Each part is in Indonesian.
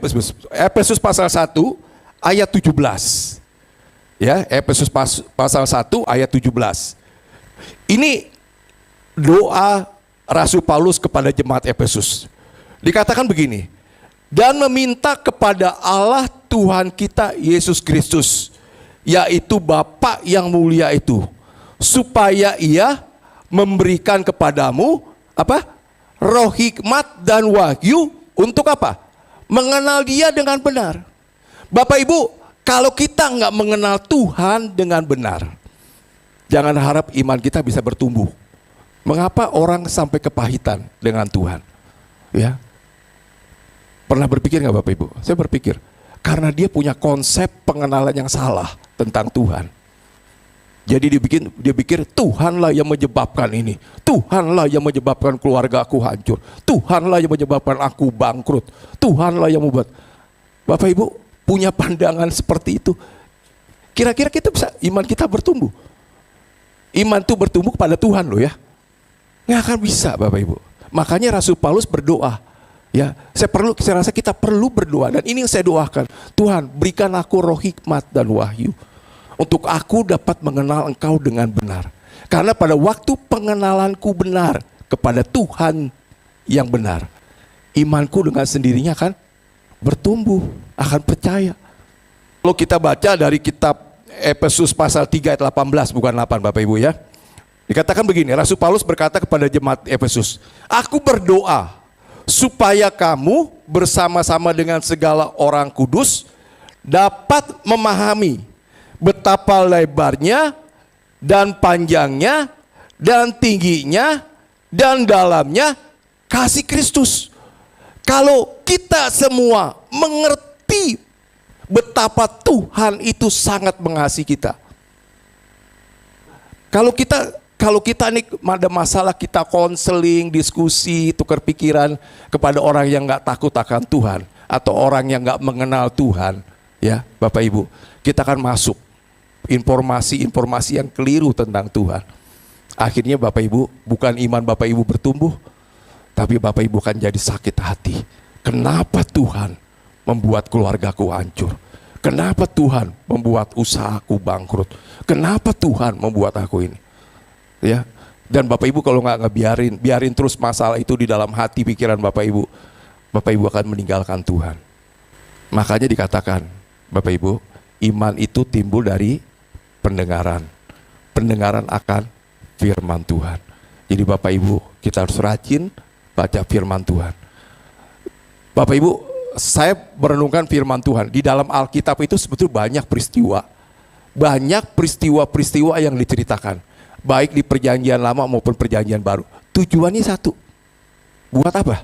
Efesus pasal 1 ayat 17. Ya, Efesus pasal 1 ayat 17. Ini doa Rasul Paulus kepada jemaat Efesus. Dikatakan begini, dan meminta kepada Allah Tuhan kita Yesus Kristus, yaitu Bapa yang mulia itu, supaya Ia memberikan kepadamu apa? Roh hikmat dan wahyu untuk apa? Mengenal Dia dengan benar. Bapak Ibu, kalau kita nggak mengenal Tuhan dengan benar, jangan harap iman kita bisa bertumbuh. Mengapa orang sampai kepahitan dengan Tuhan? Ya, pernah berpikir nggak Bapak Ibu? Saya berpikir, karena dia punya konsep pengenalan yang salah tentang Tuhan. Jadi dia pikir Tuhanlah yang menyebabkan ini, Tuhanlah yang menyebabkan keluarga aku hancur, Tuhanlah yang menyebabkan aku bangkrut, Tuhanlah yang membuat. Bapak Ibu punya pandangan seperti itu, kira-kira kita bisa, iman kita bertumbuh? Iman itu bertumbuh kepada Tuhan loh ya, nggak akan bisa Bapak Ibu. Makanya Rasul Paulus berdoa. Ya, saya rasa kita perlu berdoa, dan ini yang saya doakan. Tuhan, berikan aku roh hikmat dan wahyu untuk aku dapat mengenal Engkau dengan benar. Karena pada waktu pengenalanku benar kepada Tuhan yang benar, imanku dengan sendirinya akan bertumbuh, akan percaya. Kalau kita baca dari kitab Efesus pasal 3 ayat 18, bukan 8 Bapak Ibu ya. Dikatakan begini, Rasul Paulus berkata kepada jemaat Efesus, aku berdoa supaya kamu bersama-sama dengan segala orang kudus dapat memahami betapa lebarnya dan panjangnya dan tingginya dan dalamnya kasih Kristus. Kalau kita semua mengerti betapa Tuhan itu sangat mengasihi kita. Kalau kita nih ada masalah, kita konseling, diskusi, tukar pikiran kepada orang yang nggak takut akan Tuhan atau orang yang nggak mengenal Tuhan, ya Bapak Ibu, kita akan masuk informasi-informasi yang keliru tentang Tuhan. Akhirnya Bapak Ibu, bukan iman Bapak Ibu bertumbuh, tapi Bapak Ibu akan jadi sakit hati. Kenapa Tuhan membuat keluargaku hancur? Kenapa Tuhan membuat usahaku bangkrut? Kenapa Tuhan membuat aku ini? Ya, dan Bapak Ibu kalau nggak biarin terus masalah itu di dalam hati pikiran Bapak Ibu akan meninggalkan Tuhan. Makanya dikatakan Bapak Ibu, iman itu timbul dari pendengaran akan firman Tuhan. Jadi Bapak Ibu, kita harus rajin baca firman Tuhan. Bapak Ibu, saya merenungkan firman Tuhan. Di dalam Alkitab itu sebetulnya banyak peristiwa yang diceritakan, baik di perjanjian lama maupun perjanjian baru. Tujuannya satu, buat apa?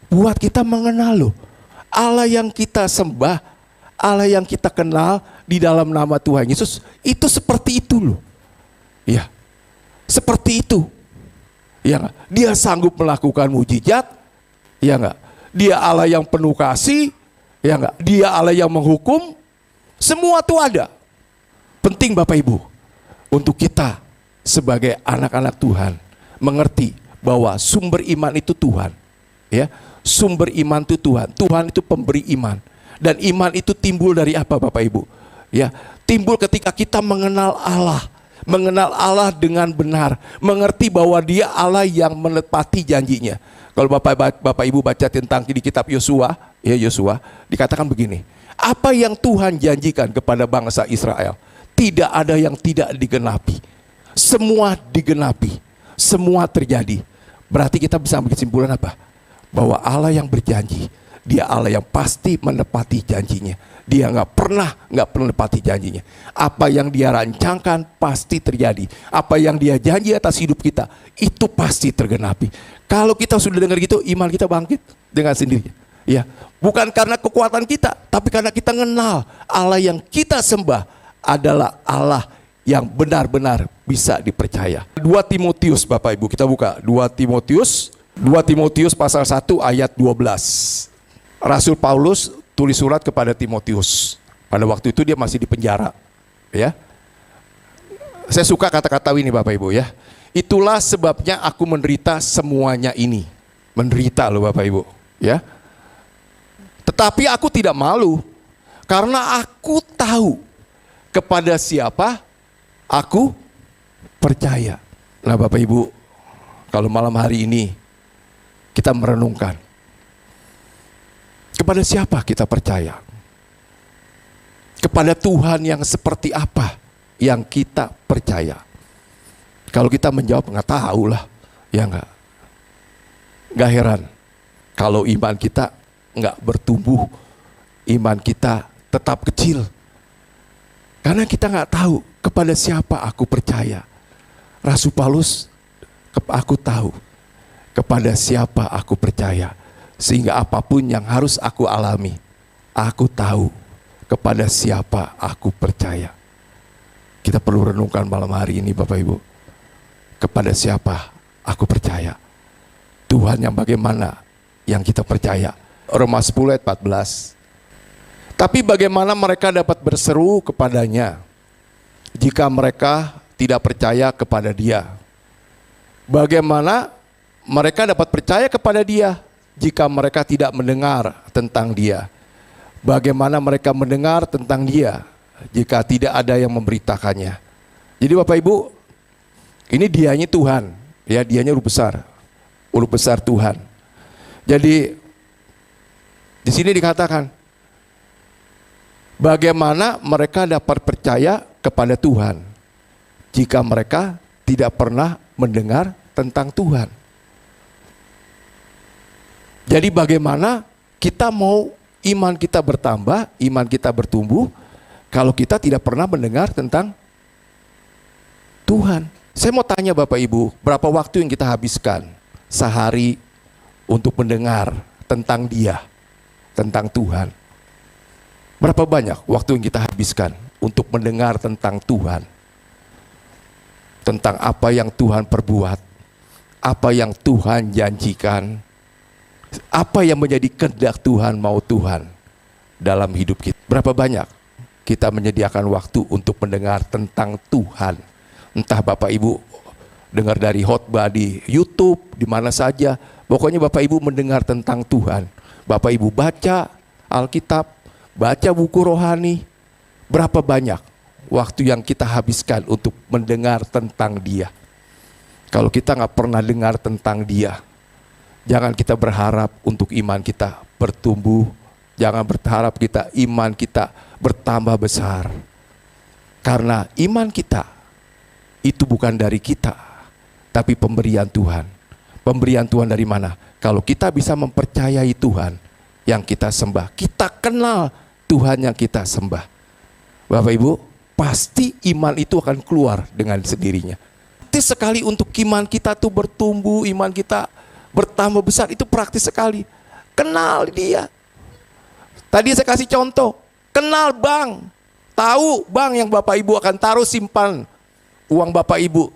Buat kita mengenal loh, Allah yang kita sembah, Allah yang kita kenal di dalam nama Tuhan Yesus, itu seperti itu loh. Ya, seperti itu. Ya gak? Dia sanggup melakukan mujizat, ya enggak? Dia Allah yang penuh kasih, ya enggak? Dia Allah yang menghukum. Semua itu ada. Penting Bapak Ibu, untuk kita sebagai anak-anak Tuhan mengerti bahwa sumber iman itu Tuhan. Ya, sumber iman itu Tuhan. Tuhan itu pemberi iman. Dan iman itu timbul dari apa Bapak Ibu? Ya, timbul ketika kita mengenal Allah dengan benar, mengerti bahwa Dia Allah yang menepati janjinya. Kalau Bapak Ibu baca tentang di kitab Yosua, dikatakan begini, apa yang Tuhan janjikan kepada bangsa Israel, tidak ada yang tidak digenapi. Semua digenapi, semua terjadi. Berarti kita bisa ambil kesimpulan apa? Bahwa Allah yang berjanji, Dia Allah yang pasti menepati janjinya. Dia nggak pernah menepati janjinya. Apa yang Dia rancangkan pasti terjadi. Apa yang Dia janji atas hidup kita, itu pasti tergenapi. Kalau kita sudah dengar gitu, iman kita bangkit dengan sendirinya. Ya, bukan karena kekuatan kita, tapi karena kita mengenal Allah yang kita sembah adalah Allah yang benar-benar bisa dipercaya. 2 Timotius Bapak Ibu, kita buka 2 Timotius pasal 1 ayat 12. Rasul Paulus tulis surat kepada Timotius. Pada waktu itu dia masih di penjara, ya. Saya suka kata-kata ini Bapak Ibu ya. Itulah sebabnya aku menderita semuanya ini. Menderita loh Bapak Ibu, ya. Tetapi aku tidak malu, karena aku tahu kepada siapa aku percaya. Nah Bapak Ibu, kalau malam hari ini kita merenungkan, kepada siapa kita percaya? Kepada Tuhan yang seperti apa yang kita percaya? Kalau kita menjawab nggak tahu lah, ya nggak heran kalau iman kita nggak bertumbuh, iman kita tetap kecil. Karena kita nggak tahu kepada siapa aku percaya. Rasul Paulus, aku tahu kepada siapa aku percaya. Sehingga apapun yang harus aku alami, aku tahu kepada siapa aku percaya. Kita perlu renungkan malam hari ini Bapak Ibu. Kepada siapa aku percaya. Tuhan yang bagaimana yang kita percaya. Roma 10 ayat 14. Tapi bagaimana mereka dapat berseru kepadanya jika mereka tidak percaya kepada Dia? Bagaimana mereka dapat percaya kepada Dia jika mereka tidak mendengar tentang Dia? Bagaimana mereka mendengar tentang Dia jika tidak ada yang memberitakannya? Jadi Bapak Ibu, ini Dianya Tuhan, ya, Dianya huruf besar Tuhan. Jadi di sini dikatakan, bagaimana mereka dapat percaya kepada Tuhan jika mereka tidak pernah mendengar tentang Tuhan? Jadi bagaimana kita mau iman kita bertambah, iman kita bertumbuh, kalau kita tidak pernah mendengar tentang Tuhan? Saya mau tanya Bapak Ibu, berapa waktu yang kita habiskan sehari untuk mendengar tentang Dia, tentang Tuhan? Berapa banyak waktu yang kita habiskan untuk mendengar tentang Tuhan? Tentang apa yang Tuhan perbuat, apa yang Tuhan janjikan, apa yang menjadi kehendak Tuhan, mau Tuhan dalam hidup kita. Berapa banyak kita menyediakan waktu untuk mendengar tentang Tuhan? Entah Bapak Ibu dengar dari khotbah di YouTube, di mana saja, pokoknya Bapak Ibu mendengar tentang Tuhan. Bapak Ibu baca Alkitab, baca buku rohani. Berapa banyak waktu yang kita habiskan untuk mendengar tentang Dia? Kalau kita nggak pernah dengar tentang Dia, jangan kita berharap untuk iman kita bertumbuh. Jangan berharap iman kita bertambah besar. Karena iman kita itu bukan dari kita, tapi pemberian Tuhan. Pemberian Tuhan dari mana? Kalau kita bisa mempercayai Tuhan yang kita sembah, kita kenal Tuhan yang kita sembah, Bapak Ibu, pasti iman itu akan keluar dengan sendirinya. Praktis sekali untuk iman kita tuh bertumbuh, iman kita bertambah besar, itu praktis sekali. Kenal Dia. Tadi saya kasih contoh, kenal bank. Tahu bank yang Bapak Ibu akan taruh simpan uang Bapak Ibu.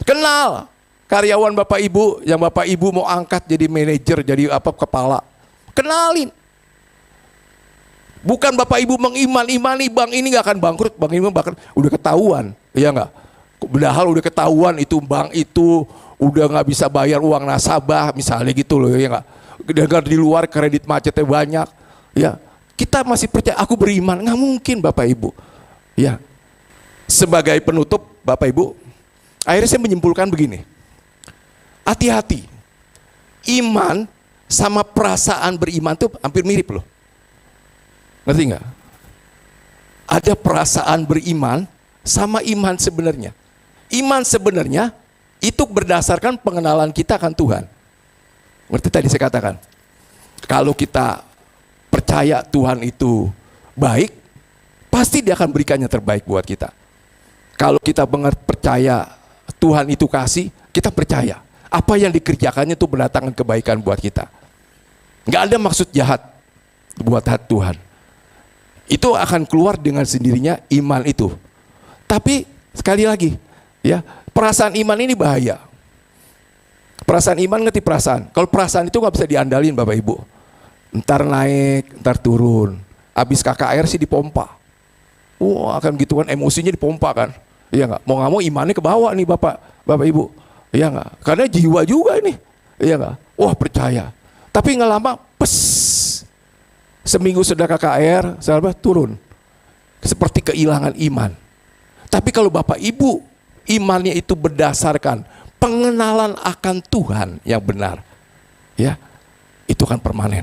Kenal karyawan Bapak Ibu yang Bapak Ibu mau angkat jadi manajer, jadi kepala. Kenalin. Bukan Bapak Ibu mengimani bank ini gak akan bangkrut, bank ini bahkan udah ketahuan, iya nggak? Padahal udah ketahuan itu bank itu udah nggak bisa bayar uang nasabah, misalnya gitu loh, ya nggak? Dengar di luar kredit macetnya banyak, ya. Kita masih percaya, aku beriman, nggak mungkin Bapak Ibu, ya. Sebagai penutup Bapak Ibu, akhirnya saya menyimpulkan begini, hati-hati, iman sama perasaan beriman tuh hampir mirip loh. Ngerti nggak? Ada perasaan beriman sama iman sebenarnya. Iman sebenarnya itu berdasarkan pengenalan kita akan Tuhan. Ngerti tadi saya katakan, kalau kita percaya Tuhan itu baik, pasti Dia akan berikan yang terbaik buat kita. Kalau kita percaya Tuhan itu kasih, kita percaya apa yang dikerjakannya itu mendatangkan kebaikan buat kita. Nggak ada maksud jahat buat hati Tuhan. Itu akan keluar dengan sendirinya iman itu. Tapi sekali lagi, ya, perasaan iman ini bahaya. Perasaan iman, ngerti perasaan? Kalau perasaan itu nggak bisa diandalin Bapak Ibu. Ntar naik, ntar turun. Habis KKR sih dipompa. Wah, akan gitu kan, emosinya dipompa kan. Iya nggak? Mau nggak mau imannya ke bawah nih Bapak Ibu. Iya nggak? Karena jiwa juga ini. Iya nggak? Wah, percaya. Tapi nggak lama, pes, Seminggu sudah KKR, sahabat, turun. Seperti kehilangan iman. Tapi kalau Bapak Ibu, imannya itu berdasarkan pengenalan akan Tuhan yang benar, ya, itu akan permanen.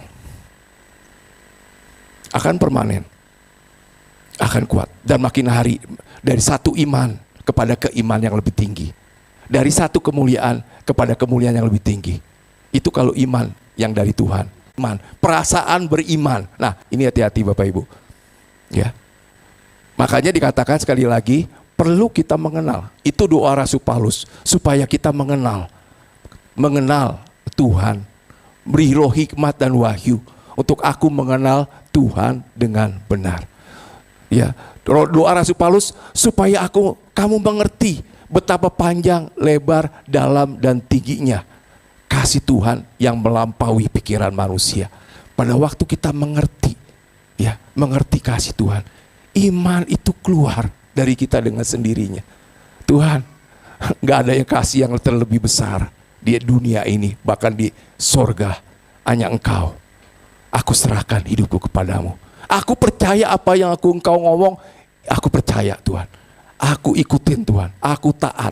Akan permanen. Akan kuat. Dan makin hari, dari satu iman kepada keiman yang lebih tinggi. Dari satu kemuliaan kepada kemuliaan yang lebih tinggi. Itu kalau iman yang dari Tuhan. Perasaan beriman. Nah, ini hati-hati Bapak Ibu. Ya. Makanya dikatakan sekali lagi, perlu kita mengenal. Itu doa Rasul Paulus, supaya kita mengenal Tuhan, beri roh hikmat dan wahyu untuk aku mengenal Tuhan dengan benar. Ya, doa Rasul Paulus supaya kamu mengerti betapa panjang, lebar, dalam dan tingginya kasih Tuhan yang melampaui pikiran manusia. Pada waktu kita mengerti, ya, mengerti kasih Tuhan, iman itu keluar dari kita dengan sendirinya. Tuhan, nggak ada yang kasih yang terlebih besar di dunia ini, bahkan di sorga, hanya Engkau. Aku serahkan hidupku kepadamu. Aku percaya apa yang Engkau ngomong, aku percaya Tuhan. Aku ikutin Tuhan, aku taat.